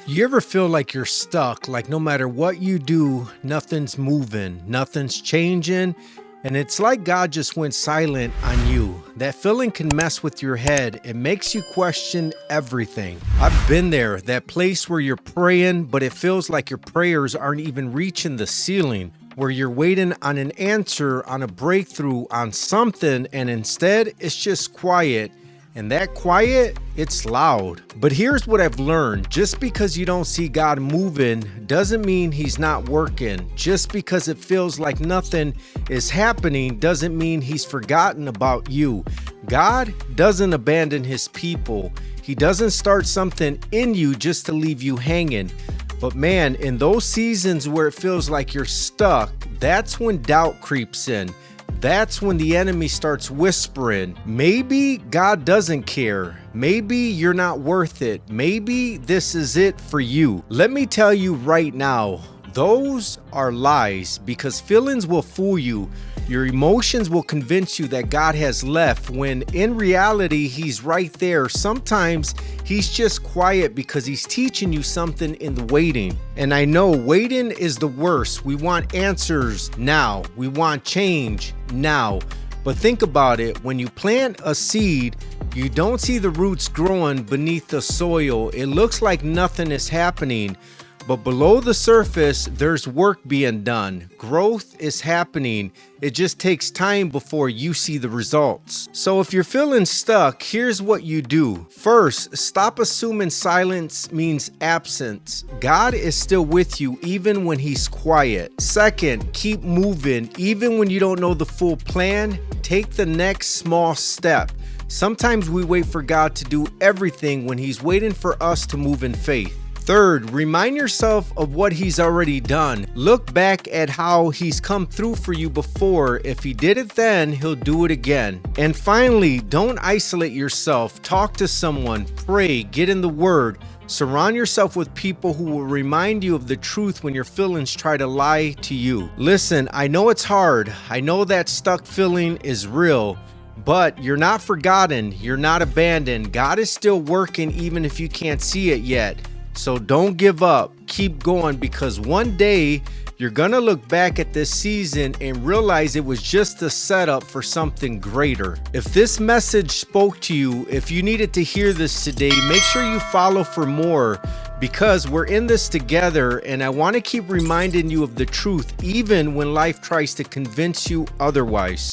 You ever feel like you're stuck, like no matter what you do, nothing's moving, nothing's changing, and it's like God just went silent on you? That feeling can mess with your head. It makes you question everything. I've been there, that place where you're praying, but it feels like your prayers aren't even reaching the ceiling, where you're waiting on an answer, on a breakthrough, on something, and instead it's just quiet. And that quiet, it's loud. But here's what I've learned. Just because you don't see God moving doesn't mean he's not working. Just because it feels like nothing is happening doesn't mean he's forgotten about you. God doesn't abandon his people. He doesn't start something in you just to leave you hanging. But man, in those seasons where it feels like you're stuck, that's when doubt creeps in. That's when the enemy starts whispering, maybe God doesn't care. Maybe you're not worth it. Maybe this is it for you. Let me tell you right now, those are lies, because feelings will fool you. Your emotions will convince you that God has left when in reality, he's right there. Sometimes he's just quiet because he's teaching you something in the waiting. And I know waiting is the worst. We want answers now. We want change now. But think about it. When you plant a seed, you don't see the roots growing beneath the soil. It looks like nothing is happening. But below the surface, there's work being done. Growth is happening. It just takes time before you see the results. So if you're feeling stuck, here's what you do. First, stop assuming silence means absence. God is still with you even when he's quiet. Second, keep moving. Even when you don't know the full plan, take the next small step. Sometimes we wait for God to do everything when he's waiting for us to move in faith. Third, remind yourself of what he's already done. Look back at how he's come through for you before. If he did it then, he'll do it again. And finally, don't isolate yourself. Talk to someone, pray, get in the word. Surround yourself with people who will remind you of the truth when your feelings try to lie to you. Listen, I know it's hard. I know that stuck feeling is real. But you're not forgotten. You're not abandoned. God is still working even if you can't see it yet. So don't give up, keep going, because one day you're gonna look back at this season and realize it was just a setup for something greater. If this message spoke to you, if you needed to hear this today, make sure you follow for more, because we're in this together and I want to keep reminding you of the truth even when life tries to convince you otherwise.